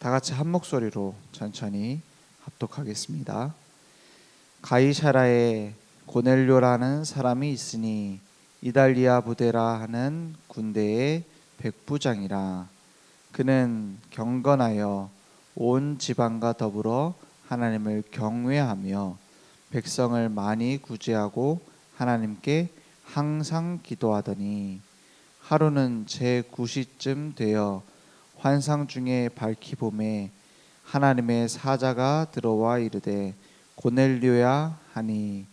다 같이 한 목소리로 천천히 합독하겠습니다. 가이사라에 고넬료라는 사람이 있으니 이달리아 부대라 하는 군대의 백부장이라. 그는 경건하여 온 지방과 더불어 하나님을 경외하며 백성을 많이 구제하고 하나님께 항상 기도하더니, 하루는 제9시쯤 되어 환상 중에 밝히 봄에 하나님의 사자가 들어와 이르되 고넬료야 하니,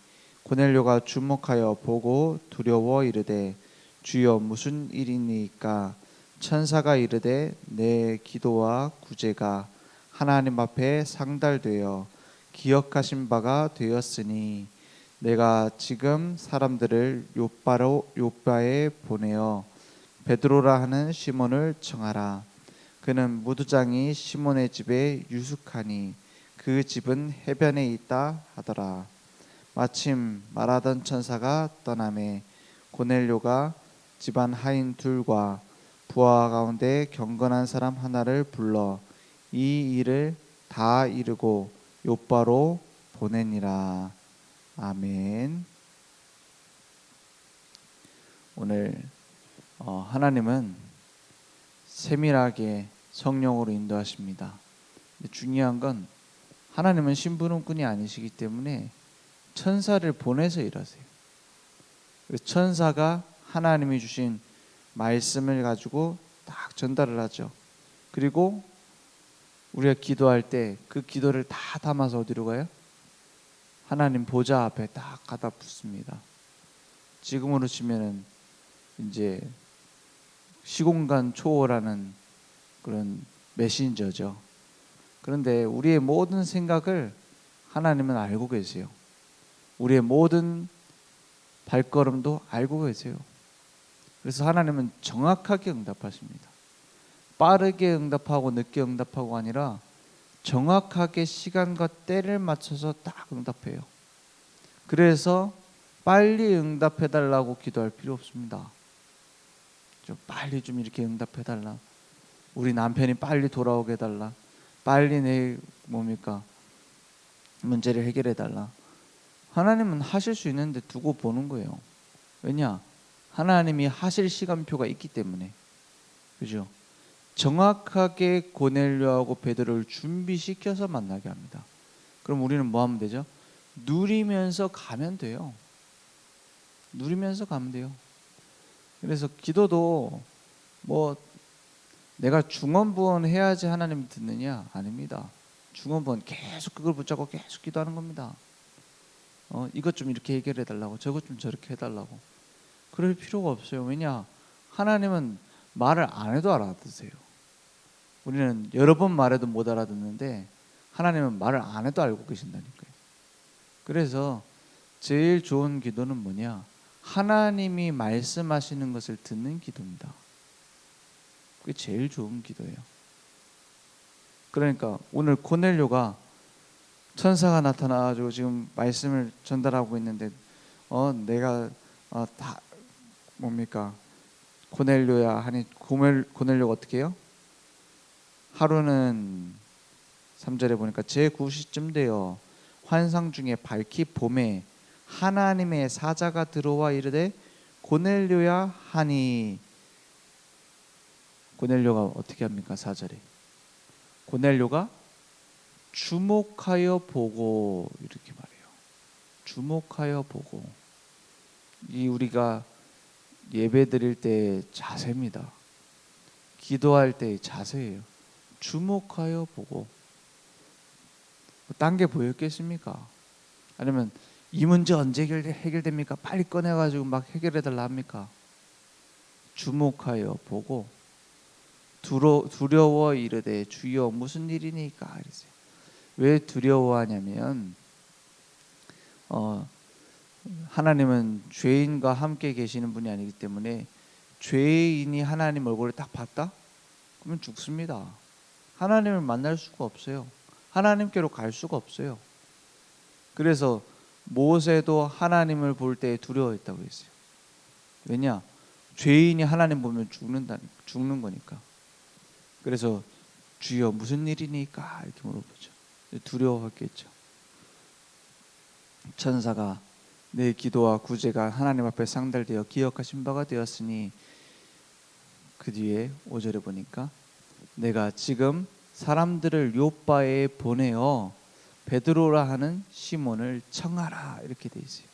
고넬료가 주목하여 보고 두려워 이르되 주여 무슨 일이니까? 천사가 이르되 내 기도와 구제가 하나님 앞에 상달되어 기억하신 바가 되었으니 내가 지금 사람들을 요바에 보내어 베드로라 하는 시몬을 청하라. 그는 무두장이 시몬의 집에 유숙하니 그 집은 해변에 있다 하더라. 마침 말하던 천사가 떠나매 고넬료가 집안 하인 둘과 부하 가운데 경건한 사람 하나를 불러 이 일을 다 이루고 요바로 보내니라. 아멘. 오늘 하나님은 세밀하게 성령으로 인도하십니다. 근데 중요한 건 하나님은 심부름꾼이 아니시기 때문에 천사를 보내서 일하세요. 천사가 하나님이 주신 말씀을 가지고 딱 전달을 하죠. 그리고 우리가 기도할 때 그 기도를 다 담아서 어디로 가요? 하나님 보좌 앞에 딱 갖다 붙습니다. 지금으로 치면은 이제 시공간 초월하는 그런 메신저죠. 그런데 우리의 모든 생각을 하나님은 알고 계세요. 우리의 모든 발걸음도 알고 계세요. 그래서 하나님은 정확하게 응답하십니다. 빠르게 응답하고 늦게 응답하고 아니라 정확하게 시간과 때를 맞춰서 딱 응답해요. 그래서 빨리 응답해달라고 기도할 필요 없습니다. 좀 빨리 좀 이렇게 응답해달라. 우리 남편이 빨리 돌아오게 해달라. 빨리 내 문제를 해결해달라. 하나님은 하실 수 있는데 두고 보는 거예요. 왜냐? 하나님이 하실 시간표가 있기 때문에. 그죠? 정확하게 고넬료하고 베드로를 준비시켜서 만나게 합니다. 그럼 우리는 뭐 하면 되죠? 누리면서 가면 돼요. 누리면서 가면 돼요. 그래서 기도도 내가 중언부언 해야지 하나님이 듣느냐? 아닙니다. 중언부언 계속 그걸 붙잡고 계속 기도하는 겁니다. 이것 좀 이렇게 해결해 달라고, 저것 좀 저렇게 해달라고. 그럴 필요가 없어요. 왜냐? 하나님은 말을 안 해도 알아듣으세요. 우리는 여러 번 말해도 못 알아듣는데 하나님은 말을 안 해도 알고 계신다니까요. 그래서 제일 좋은 기도는 뭐냐? 하나님이 말씀하시는 것을 듣는 기도입니다. 그게 제일 좋은 기도예요. 그러니까 오늘 고넬료가 천사가 나타나가지고 지금 말씀을 전달하고 있는데 내가 다 고넬료야 하니 고넬료가 어떻게 해요? 하루는 3절에 보니까 제9시쯤 되어 환상 중에 밝히 봄에 하나님의 사자가 들어와 이르되 고넬료야 하니, 고넬료가 어떻게 합니까? 4절에 고넬료가 주목하여 보고 이렇게 말해요. 주목하여 보고. 이 우리가 예배 드릴 때 자세입니다. 기도할 때의 자세예요. 주목하여 보고. 딴 게 보였겠습니까? 아니면 이 문제 언제 해결됩니까? 빨리 꺼내가지고 막 해결해달라 합니까? 주목하여 보고 두려워 이르되 주여 무슨 일이니까? 이랬어요. 왜 두려워하냐면 하나님은 죄인과 함께 계시는 분이 아니기 때문에 죄인이 하나님 얼굴을 딱 봤다? 그러면 죽습니다. 하나님을 만날 수가 없어요. 하나님께로 갈 수가 없어요. 그래서 모세도 하나님을 볼 때 두려워했다고 했어요. 왜냐? 죄인이 하나님 보면 죽는 거니까. 그래서 주여 무슨 일이니까 이렇게 물어보죠. 두려워했겠죠. 천사가 내 기도와 구제가 하나님 앞에 상달되어 기억하신 바가 되었으니, 그 뒤에 5절에 보니까 내가 지금 사람들을 요바에 보내어 베드로라 하는 시몬을 청하라 이렇게 돼 있어요.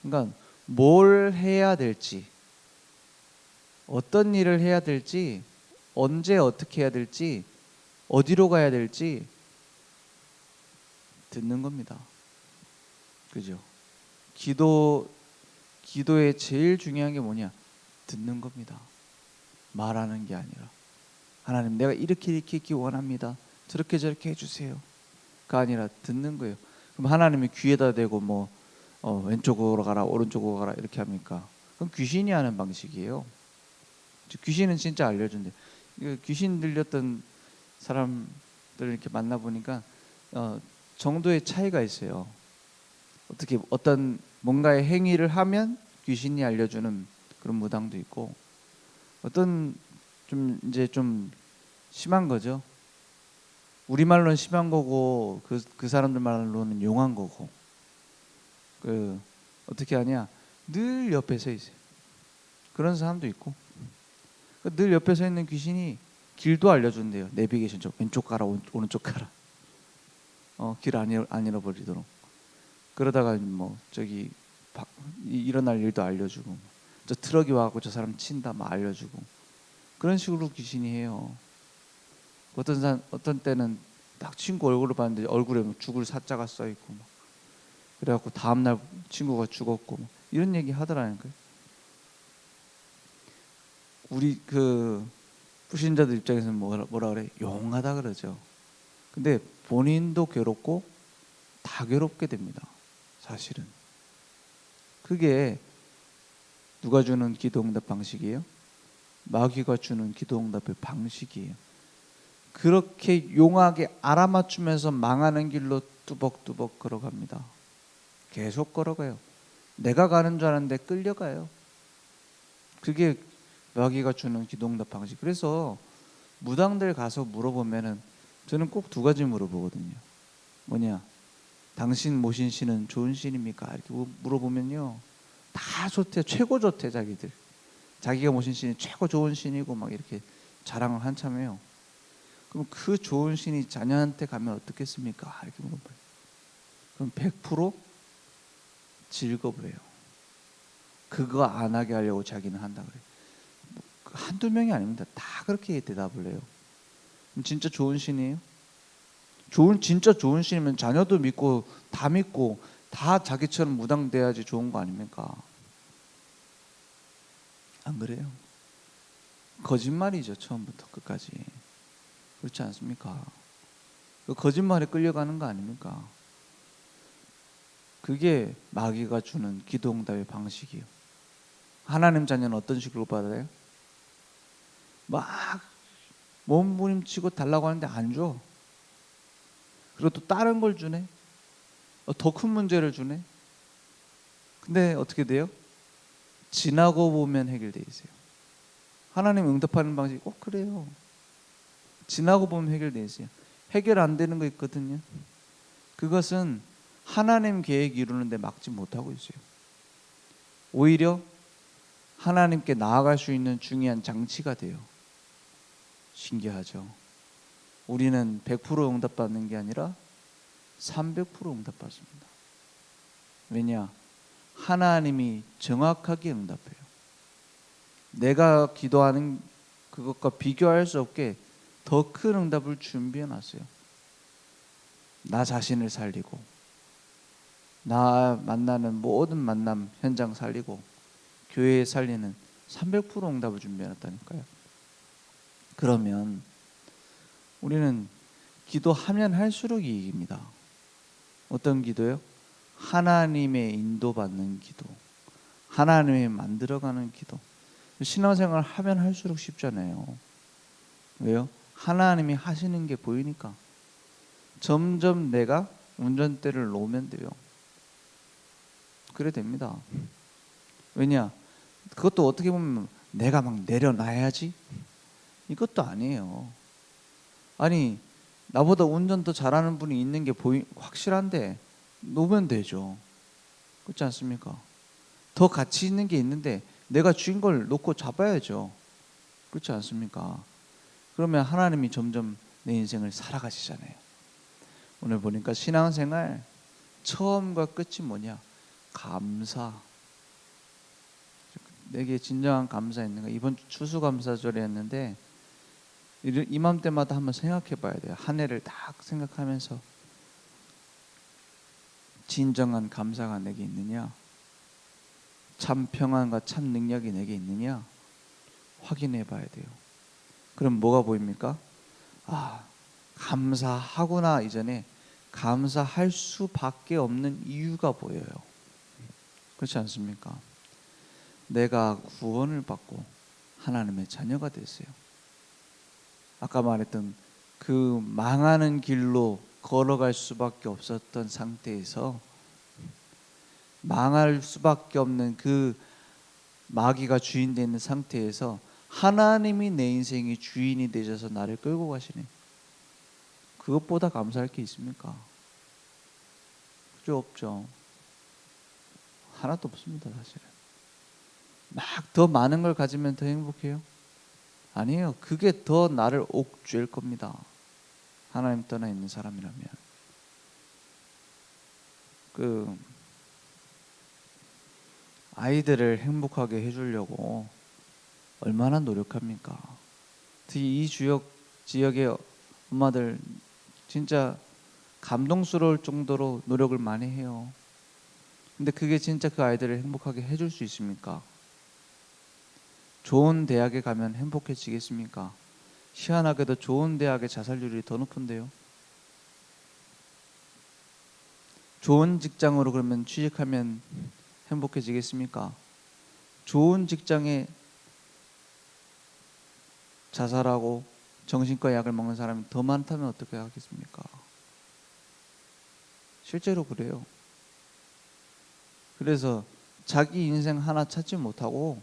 그러니까 뭘 해야 될지, 어떤 일을 해야 될지, 언제 어떻게 해야 될지, 어디로 가야 될지 듣는 겁니다. 그죠? 기도의 제일 중요한 게 뭐냐? 듣는 겁니다. 말하는 게 아니라, 하나님 내가 이렇게 원합니다. 저렇게 해주세요. 가 아니라 듣는 거예요. 그럼 하나님이 귀에다 대고 왼쪽으로 가라 오른쪽으로 가라 이렇게 합니까? 그럼 귀신이 하는 방식이에요. 귀신은 진짜 알려준대. 귀신 들렸던 사람들을 이렇게 만나보니까 정도의 차이가 있어요. 어떤 뭔가의 행위를 하면 귀신이 알려주는 그런 무당도 있고, 어떤 좀 심한 거죠. 우리말로는 심한 거고 그 사람들 말로는 용한 거고. 어떻게 하냐? 늘 옆에 서 있어요. 그런 사람도 있고, 늘 옆에 서 있는 귀신이 길도 알려준대요. 내비게이션 쪽 왼쪽 가라 오른쪽 가라. 길 안 잃어버리도록. 그러다가 일어날 일도 알려주고, 저 트럭이 와갖고 저 사람 친다 막 알려주고, 그런 식으로 귀신이 해요. 어떤 때는 딱 친구 얼굴을 봤는데 얼굴에 죽을 사자가 써 있고, 그래갖고 다음 날 친구가 죽었고, 이런 얘기 하더라니까요. 우리 불신자들 입장에서는 뭐라 그래? 용하다 그러죠. 근데 본인도 괴롭고 다 괴롭게 됩니다. 사실은 그게 누가 주는 기도응답 방식이에요? 마귀가 주는 기도응답의 방식이에요. 그렇게 용하게 알아맞추면서 망하는 길로 뚜벅뚜벅 걸어갑니다. 계속 걸어가요. 내가 가는 줄 알았는데 끌려가요. 그게 마귀가 주는 기도응답 방식. 그래서 무당들 가서 물어보면은 저는 꼭 두 가지 물어보거든요. 뭐냐? 당신 모신 신은 좋은 신입니까? 이렇게 물어보면요, 다 좋대. 최고 좋대. 자기가 모신 신이 최고 좋은 신이고 막 이렇게 자랑을 한참 해요. 그럼 그 좋은 신이 자녀한테 가면 어떻겠습니까? 이렇게 물어봐요. 그럼 100% 즐거워해요. 그거 안 하게 하려고 자기는 한다 그래요. 한두 명이 아닙니다. 다 그렇게 대답을 해요. 그럼 진짜 좋은 신이에요? 진짜 좋은 신이면 자녀도 믿고 다 자기처럼 무당돼야지 좋은 거 아닙니까? 안 그래요? 거짓말이죠. 처음부터 끝까지. 그렇지 않습니까? 그 거짓말에 끌려가는 거 아닙니까? 그게 마귀가 주는 기도응답의 방식이에요. 하나님 자녀는 어떤 식으로 받아요? 막 몸부림치고 달라고 하는데 안 줘. 그리고 또 다른 걸 주네. 더 큰 문제를 주네. 근데 어떻게 돼요? 지나고 보면 해결돼 있어요. 하나님 응답하는 방식이 꼭 그래요. 지나고 보면 해결돼 있어요. 해결 안 되는 거 있거든요. 그것은 하나님 계획 이루는데 막지 못하고 있어요. 오히려 하나님께 나아갈 수 있는 중요한 장치가 돼요. 신기하죠. 우리는 100% 응답받는 게 아니라 300% 응답받습니다. 왜냐? 하나님이 정확하게 응답해요. 내가 기도하는 그것과 비교할 수 없게 더 큰 응답을 준비해 놨어요. 나 자신을 살리고, 나 만나는 모든 만남 현장 살리고, 교회 살리는 300% 응답을 준비해 놨다니까요. 그러면 우리는 기도하면 할수록 이익입니다. 어떤 기도요? 하나님의 인도받는 기도, 하나님이 만들어가는 기도. 신앙생활 하면 할수록 쉽잖아요. 왜요? 하나님이 하시는 게 보이니까. 점점 내가 운전대를 놓으면 돼요. 그래 됩니다. 왜냐? 그것도 어떻게 보면 내가 막 내려놔야지, 이것도 아니에요. 아니 나보다 운전 더 잘하는 분이 있는 게 확실한데 놓으면 되죠. 그렇지 않습니까? 더 가치 있는 게 있는데 내가 쥔 걸 놓고 잡아야죠. 그렇지 않습니까? 그러면 하나님이 점점 내 인생을 살아가시잖아요. 오늘 보니까 신앙생활 처음과 끝이 뭐냐? 감사. 내게 진정한 감사 있는가? 이번 주 추수감사절이었는데 이맘때마다 한번 생각해 봐야 돼요. 한 해를 딱 생각하면서 진정한 감사가 내게 있느냐? 참 평안과 참 능력이 내게 있느냐? 확인해 봐야 돼요. 그럼 뭐가 보입니까? 아, 감사하구나 이전에 감사할 수밖에 없는 이유가 보여요. 그렇지 않습니까? 내가 구원을 받고 하나님의 자녀가 됐어요. 아까 말했던 그 망하는 길로 걸어갈 수밖에 없었던 상태에서 망할 수밖에 없는 그 마귀가 주인 되는 상태에서 하나님이 내 인생의 주인이 되셔서 나를 끌고 가시네. 그것보다 감사할 게 있습니까? 그죠? 없죠. 하나도 없습니다. 사실은 막 더 많은 걸 가지면 더 행복해요? 아니에요. 그게 더 나를 옥죄일 겁니다. 하나님 떠나 있는 사람이라면. 그 아이들을 행복하게 해주려고 얼마나 노력합니까? 특히 이 지역의 엄마들 진짜 감동스러울 정도로 노력을 많이 해요. 근데 그게 진짜 그 아이들을 행복하게 해줄 수 있습니까? 좋은 대학에 가면 행복해지겠습니까? 희한하게도 좋은 대학의 자살률이 더 높은데요. 좋은 직장으로 그러면 취직하면 행복해지겠습니까? 좋은 직장에 자살하고 정신과 약을 먹는 사람이 더 많다면 어떻게 하겠습니까? 실제로 그래요. 그래서 자기 인생 하나 찾지 못하고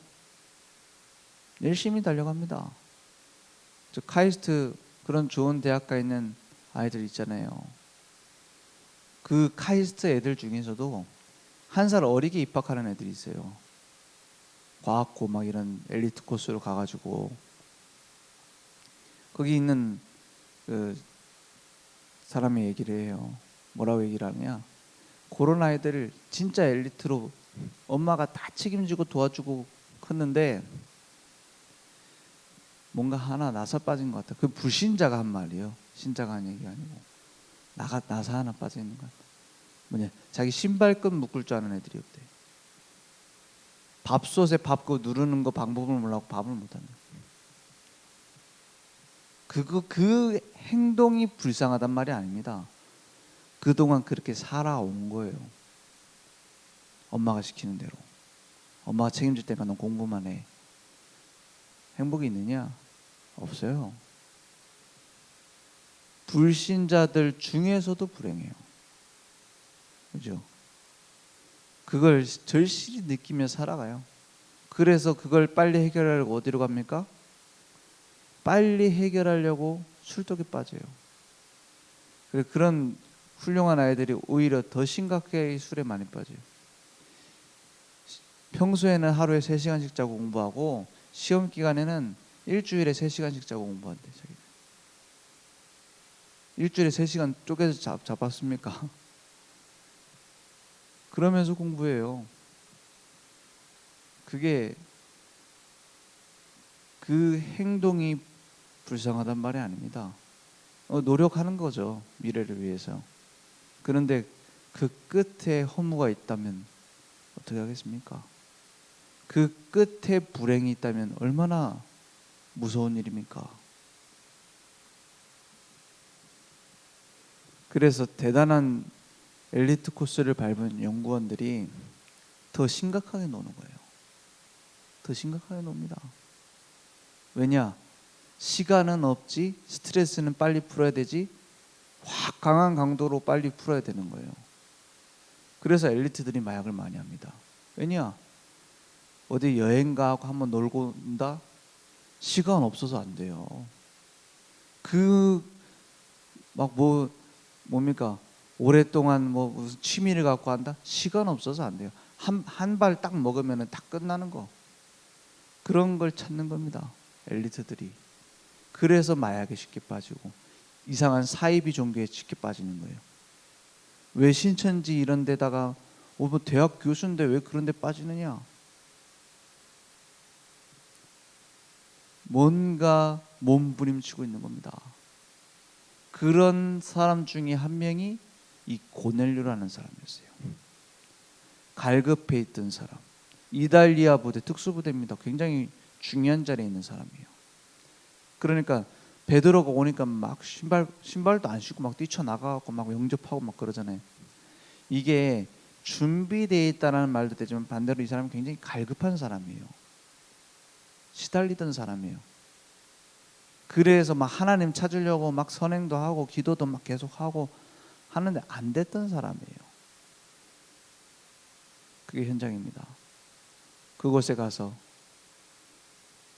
열심히 달려갑니다. 저 카이스트 그런 좋은 대학 가 있는 아이들 있잖아요. 그 카이스트 애들 중에서도 한 살 어리게 입학하는 애들이 있어요. 과학고 막 이런 엘리트 코스로 가가지고 거기 있는 그 사람이 얘기를 해요. 뭐라고 얘기를 하느냐? 그런 아이들을 진짜 엘리트로 엄마가 다 책임지고 도와주고 컸는데 뭔가 하나 나사 빠진 것 같아. 그 불신자가 한 말이에요. 신자가 한 얘기가 아니고 나사 하나 빠져 있는 것 같아. 뭐냐? 자기 신발끈 묶을 줄 아는 애들이 없대. 밥솥에 밥 그 누르는 거 방법을 몰라고 밥을 못하는. 그 행동이 불쌍하단 말이 아닙니다. 그동안 그렇게 살아온 거예요. 엄마가 시키는 대로. 엄마가 책임질 때만 넌 공부만 해. 행복이 있느냐? 없어요. 불신자들 중에서도 불행해요. 그죠? 그걸 절실히 느끼며 살아가요. 그래서 그걸 빨리 해결하려고 어디로 갑니까? 빨리 해결하려고 술독에 빠져요. 그런 훌륭한 아이들이 오히려 더 심각하게 술에 많이 빠져요. 평소에는 하루에 3시간씩 자고 공부하고 시험 기간에는 일주일에 3시간씩 자고 공부한대. 일주일에 3시간 쪼개서 잡았습니까? 그러면서 공부해요. 그게 그 행동이 불쌍하단 말이 아닙니다. 노력하는 거죠. 미래를 위해서. 그런데 그 끝에 허무가 있다면 어떻게 하겠습니까? 그 끝에 불행이 있다면 얼마나 무서운 일입니까? 그래서 대단한 엘리트 코스를 밟은 연구원들이 더 심각하게 노는 거예요. 더 심각하게 놉니다. 왜냐? 시간은 없지, 스트레스는 빨리 풀어야 되지, 확 강한 강도로 빨리 풀어야 되는 거예요. 그래서 엘리트들이 마약을 많이 합니다. 왜냐? 어디 여행 가고 한번 놀고 온다? 시간 없어서 안 돼요. 그 막 뭡니까? 오랫동안 뭐 무슨 취미를 갖고 한다? 시간 없어서 안 돼요. 한 발 딱 먹으면 다 끝나는 거. 그런 걸 찾는 겁니다. 엘리트들이. 그래서 마약에 쉽게 빠지고 이상한 사이비 종교에 쉽게 빠지는 거예요. 왜 신천지 이런 데다가 뭐 대학 교수인데 왜 그런 데 빠지느냐? 뭔가 몸부림치고 있는 겁니다. 그런 사람 중에 한 명이 이 고넬료라는 사람이었어요. 갈급해 있던 사람. 이달리아 부대, 특수부대입니다. 굉장히 중요한 자리에 있는 사람이에요. 그러니까 베드로가 오니까 막 신발도 안 신고 막 뛰쳐나가고 막 영접하고 막 그러잖아요. 이게 준비되어 있다는 말도 되지만 반대로 이 사람은 굉장히 갈급한 사람이에요. 시달리던 사람이에요. 그래서 막 하나님 찾으려고 막 선행도 하고 기도도 막 계속 하고 하는데 안 됐던 사람이에요. 그게 현장입니다. 그곳에 가서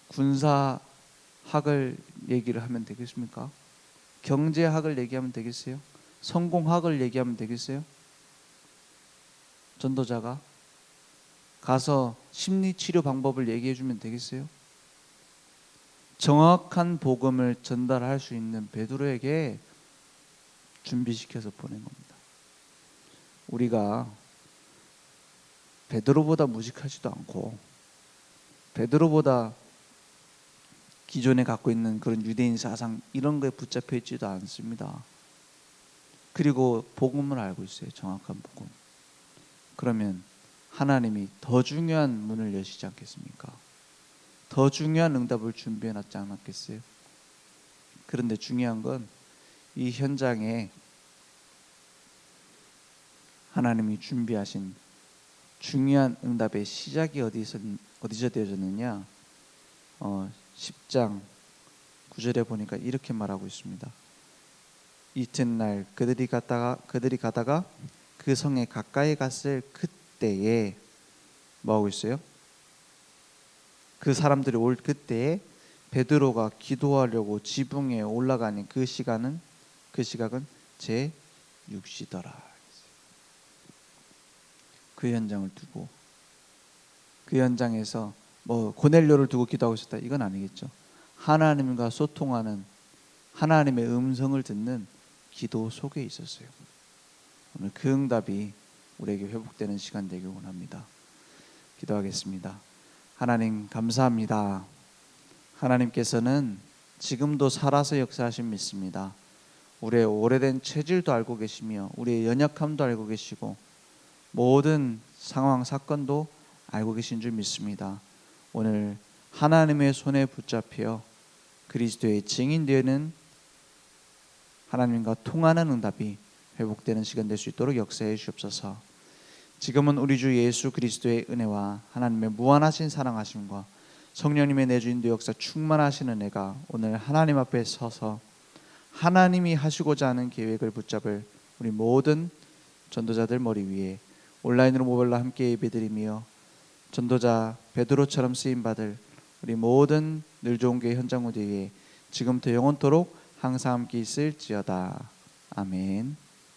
군사학을 얘기를 하면 되겠습니까? 경제학을 얘기하면 되겠어요? 성공학을 얘기하면 되겠어요? 전도자가 가서 심리치료 방법을 얘기해 주면 되겠어요? 정확한 복음을 전달할 수 있는 베드로에게 준비시켜서 보낸 겁니다. 우리가 베드로보다 무식하지도 않고 베드로보다 기존에 갖고 있는 그런 유대인 사상 이런 거에 붙잡혀 있지도 않습니다. 그리고 복음을 알고 있어요. 정확한 복음. 그러면 하나님이 더 중요한 문을 여시지 않겠습니까? 더 중요한 응답을 준비해 놨지 않았겠어요? 그런데 중요한 건 이 현장에 하나님이 준비하신 중요한 응답의 시작이 어디서 되어졌느냐? 10장 9절에 보니까 이렇게 말하고 있습니다. 이튿날 그들이 가다가 그 성에 가까이 갔을 그때에 뭐 하고 있어요? 그 사람들이 올 그때에 베드로가 기도하려고 지붕에 올라가니 그 시각은 제 6시더라. 그 현장을 두고 그 현장에서 뭐 고넬료를 두고 기도하고 있었다 이건 아니겠죠. 하나님과 소통하는 하나님의 음성을 듣는 기도 속에 있었어요. 오늘 그 응답이 우리에게 회복되는 시간 되길 원합니다. 기도하겠습니다. 하나님 감사합니다. 하나님께서는 지금도 살아서 역사하심 믿습니다. 우리의 오래된 체질도 알고 계시며 우리의 연약함도 알고 계시고 모든 상황 사건도 알고 계신 줄 믿습니다. 오늘 하나님의 손에 붙잡혀 그리스도의 증인되는 하나님과 통하는 응답이 회복되는 시간 될 수 있도록 역사해 주옵소서. 지금은 우리 주 예수 그리스도의 은혜와 하나님의 무한하신 사랑하심과 성령님의 내주인도 역사 충만하신 은혜가 오늘 하나님 앞에 서서 하나님이 하시고자 하는 계획을 붙잡을 우리 모든 전도자들 머리 위에 온라인으로 모발로 함께 예배드리며 전도자 베드로처럼 쓰임받을 우리 모든 늘 좋은 교회 현장 무대 위에 지금부터 영원토록 항상 함께 있을지어다. 아멘.